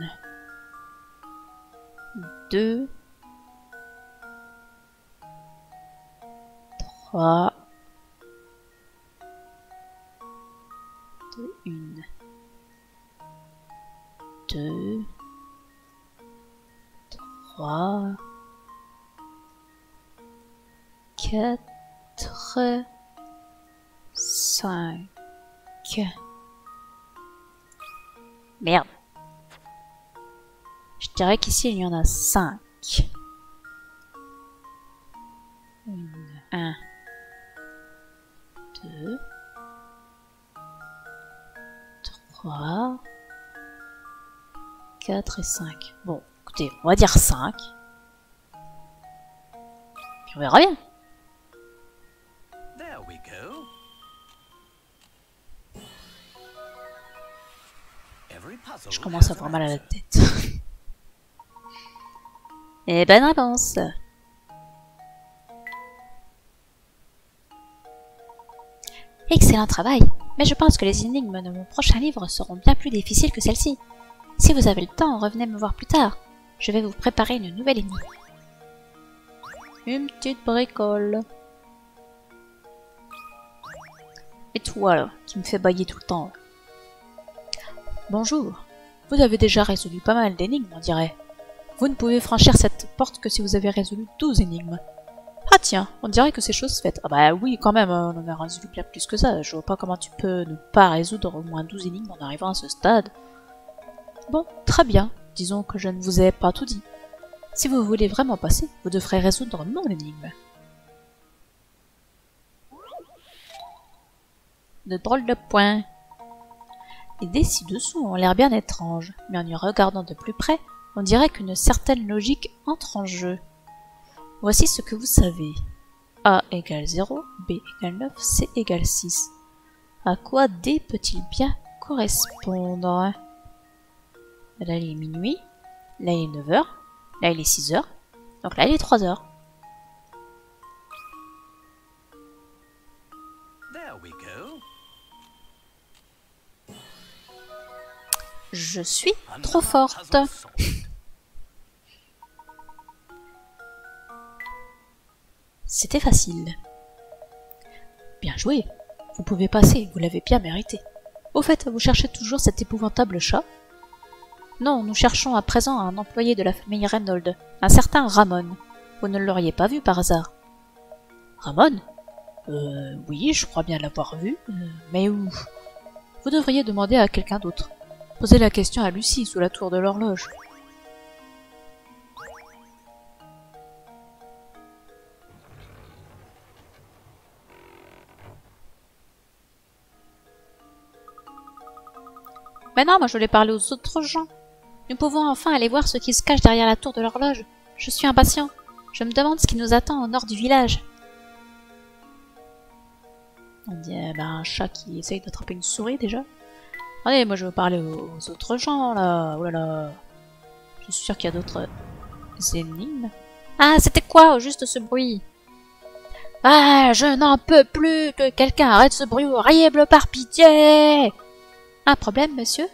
A: 2, 3, 1, 2, 3, 4, 5. Merde. Je dirais qu'ici il y en a 5. 1, 2, 3, 4 et 5. Bon, écoutez, on va dire 5. Puis on verra bien.
C: There we go. Every puzzle
A: Je commence à
C: has
A: avoir
C: an
A: mal à la
C: answer.
A: tête. Et bonne réponse. Excellent travail. Mais je pense que les énigmes de mon prochain livre seront bien plus difficiles que celle-ci. Si vous avez le temps, revenez me voir plus tard. Je vais vous préparer une nouvelle énigme. Une petite bricole. Et toi, là, qui me fait bailler tout le temps. Bonjour. Vous avez déjà résolu pas mal d'énigmes, on dirait. Vous ne pouvez franchir cette porte que si vous avez résolu 12 énigmes. Ah tiens, on dirait que c'est chose faite. Ah bah oui, quand même, on en a résolu bien plus que ça. Je vois pas comment tu peux ne pas résoudre au moins 12 énigmes en arrivant à ce stade. Bon, très bien. Disons que je ne vous ai pas tout dit. Si vous voulez vraiment passer, vous devrez résoudre mon énigme. De drôles de points. L'idée ci-dessous ont l'air bien étranges, mais en y regardant de plus près, on dirait qu'une certaine logique entre en jeu. Voici ce que vous savez. A égale 0, B égale 9, C égale 6. À quoi D peut-il bien correspondre? Là il est minuit, là il est 9 h, là il est 6 h, donc là il est 3 h.
C: There we go.
A: Je suis trop
C: Another
A: forte.
C: puzzle solved.
A: C'était facile. Bien joué. Vous pouvez passer, vous l'avez bien mérité. Au fait, vous cherchez toujours cet épouvantable chat? Non, nous cherchons à présent un employé de la famille Reynolds, un certain Ramon. Vous ne l'auriez pas vu par hasard? Ramon? Oui, je crois bien l'avoir vu, mais où? Vous devriez demander à quelqu'un d'autre. Posez la question à Lucie, sous la tour de l'horloge. Mais non, moi je voulais parler aux autres gens. Nous pouvons enfin aller voir ce qui se cache derrière la tour de l'horloge. Je suis impatient. Je me demande ce qui nous attend au nord du village. On dit un chat qui essaye d'attraper une souris déjà. Allez, moi je veux parler aux autres gens là. Oh là là. Je suis sûre qu'il y a d'autres énigmes. Ah, c'était quoi au juste ce bruit? Ah, je n'en peux plus que quelqu'un arrête ce bruit horrible par pitié. Un problème, monsieur?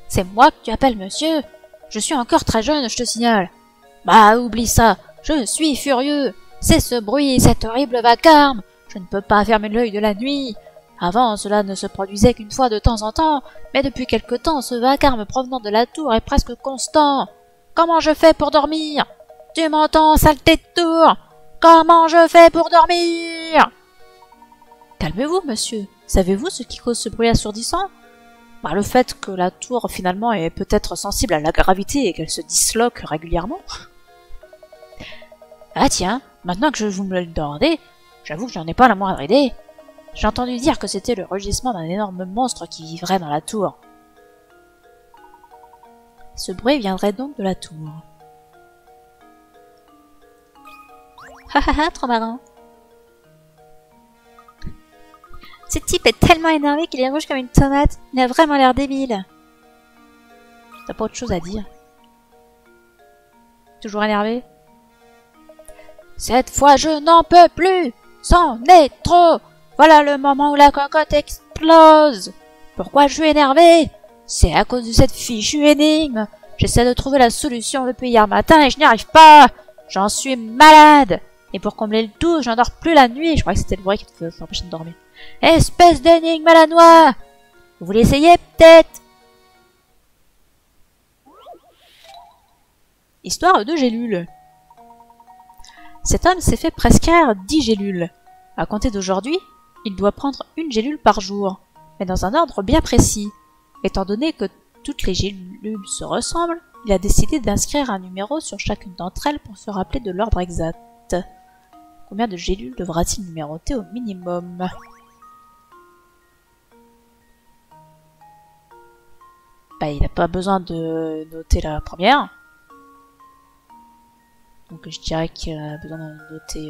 A: C'est moi que tu appelles monsieur? Je suis encore très jeune, je te signale. Bah, oublie ça. Je suis furieux. C'est ce bruit, cet horrible vacarme. Je ne peux pas fermer l'œil de la nuit. Avant, cela ne se produisait qu'une fois de temps en temps, mais depuis quelque temps, ce vacarme provenant de la tour est presque constant. Comment je fais pour dormir? Tu m'entends, saleté de tour? Comment je fais pour dormir? Calmez-vous, monsieur. Savez-vous ce qui cause ce bruit assourdissant? Bah, le fait que la tour, finalement, est peut-être sensible à la gravité et qu'elle se disloque régulièrement. Ah tiens, maintenant que vous me le demandez, j'avoue que j'en ai pas la moindre idée. J'ai entendu dire que c'était le rugissement d'un énorme monstre qui vivrait dans la tour. Ce bruit viendrait donc de la tour. Ha ha ha, trop marrant. Ce type est tellement énervé qu'il est rouge comme une tomate. Il a vraiment l'air débile. T'as pas autre chose à dire? Toujours énervé? Cette fois, je n'en peux plus! C'en est trop! Voilà le moment où la cocotte explose! Pourquoi je suis énervé? C'est à cause de cette fichue énigme! J'essaie de trouver la solution depuis hier matin et je n'y arrive pas! J'en suis malade! Et pour combler le tout, je n'endors plus la nuit. Je crois que c'était le bruit qui t'empêchait de dormir. Espèce d'énigme à la noix! Vous voulez essayer, peut-être? Histoire de gélules. Cet homme s'est fait prescrire 10 gélules. À compter d'aujourd'hui, il doit prendre une gélule par jour, mais dans un ordre bien précis. Étant donné que toutes les gélules se ressemblent, il a décidé d'inscrire un numéro sur chacune d'entre elles pour se rappeler de l'ordre exact. Combien de gélules devra-t-il numéroter au minimum? Bah, il n'a pas besoin de noter la première. Donc je dirais qu'il a besoin de noter...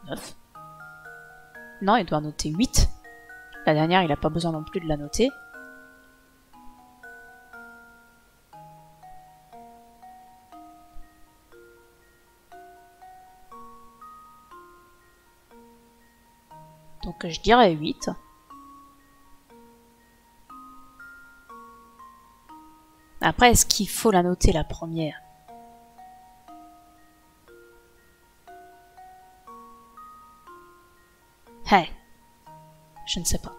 A: 9. Non, il doit noter 8. La dernière, il n'a pas besoin non plus de la noter. Donc je dirais 8. Après, est-ce qu'il faut la noter la première? Hey, je ne sais pas.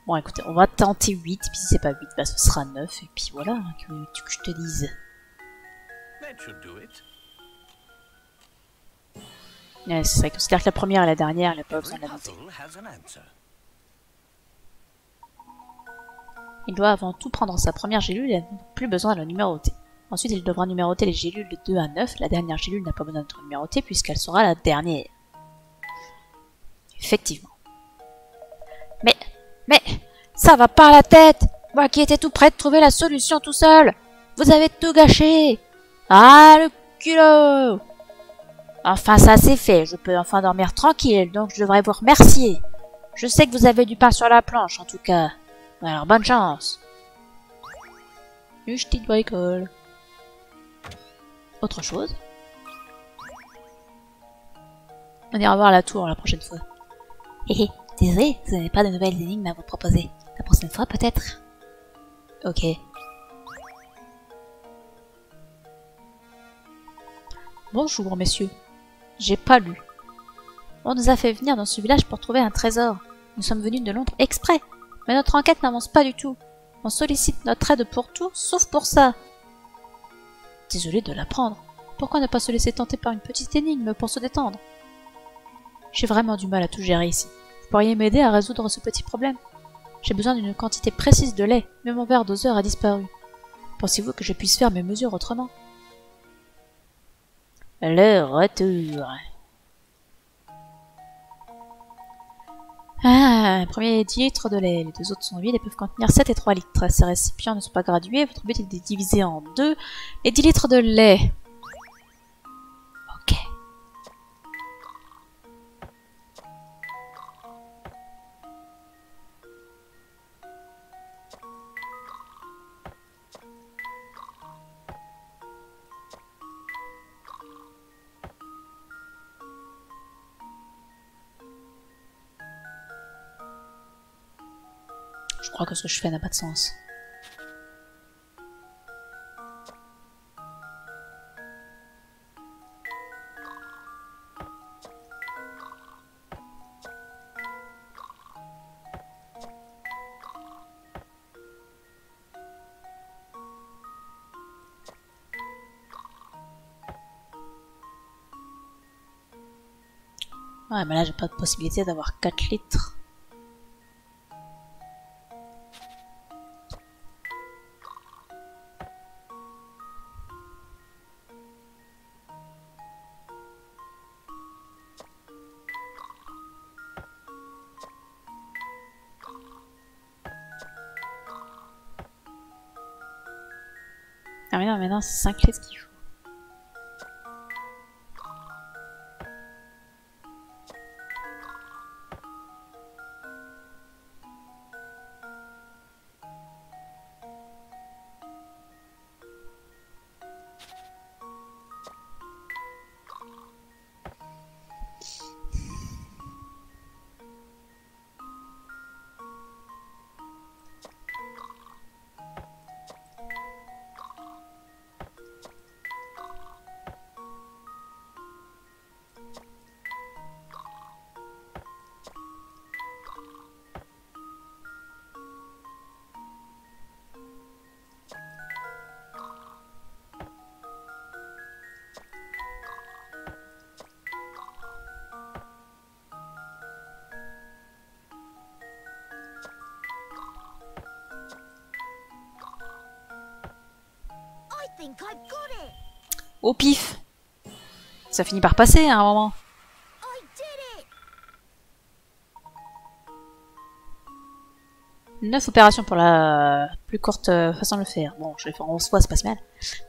A: Bon, écoutez, on va tenter 8, puis si c'est pas 8, bah ce sera 9, et puis voilà, que je te dise.
C: That should do it.
A: Ouais, c'est ça, c'est-à-dire que la première et la dernière, elle n'a pas besoin
C: Every
A: de la noter.
C: puzzle has an answer.
A: Il doit avant tout prendre sa première gélule et n'a plus besoin de la numéroter. Ensuite, il devra numéroter les gélules de 2 à 9. La dernière gélule n'a pas besoin d'être numérotée puisqu'elle sera la dernière. Effectivement. Mais, ça va pas à la tête! Moi qui étais tout prêt de trouver la solution tout seul! Vous avez tout gâché! Ah, le culot! Enfin, ça c'est fait. Je peux enfin dormir tranquille, donc je devrais vous remercier. Je sais que vous avez du pain sur la planche, en tout cas. Alors, bonne chance. Une petite bricole. Autre chose? On ira voir la tour la prochaine fois. Hé hé, désolé, vous n'avez pas de nouvelles énigmes à vous proposer. La prochaine fois, peut-être? Ok. Bonjour, messieurs. J'ai pas lu. On nous a fait venir dans ce village pour trouver un trésor. Nous sommes venus de Londres exprès. Mais notre enquête n'avance pas du tout. On sollicite notre aide pour tout, sauf pour ça. Désolé de l'apprendre. Pourquoi ne pas se laisser tenter par une petite énigme pour se détendre? J'ai vraiment du mal à tout gérer ici. Vous pourriez m'aider à résoudre ce petit problème? J'ai besoin d'une quantité précise de lait, mais mon verre doseur a disparu. Pensez-vous que je puisse faire mes mesures autrement? Le retour. Ah, premier 10 litres de lait. Les deux autres sont vides et peuvent contenir 7 et 3 litres. Ces récipients ne sont pas gradués. Votre but est de les diviser en deux. Les 10 litres de lait. Ok. Je crois que ce que je fais n'a pas de sens. Ouais, mais là j'ai pas de possibilité d'avoir 4 litres. Ah mais non, maintenant c'est 5 litres qu'il faut.
B: I think I've got it.
A: Au pif. Ça finit par passer à un moment.
B: I did it.
A: 9 opérations pour la plus courte façon de le faire. Bon, je vais faire 11 fois, c'est pas si mal.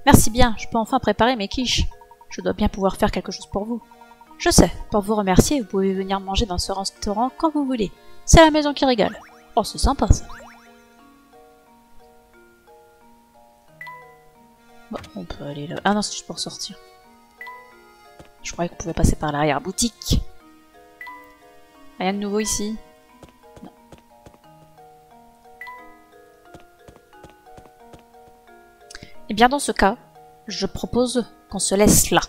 A: Merci bien, je peux enfin préparer mes quiches. Je dois bien pouvoir faire quelque chose pour vous. Je sais, pour vous remercier, vous pouvez venir manger dans ce restaurant quand vous voulez. C'est la maison qui rigole. Oh, c'est sympa ça. Bon, on peut aller là. Ah non, c'est juste pour sortir. Je croyais qu'on pouvait passer par l'arrière-boutique. Rien de nouveau ici. Non. Et bien dans ce cas, je propose qu'on se laisse là.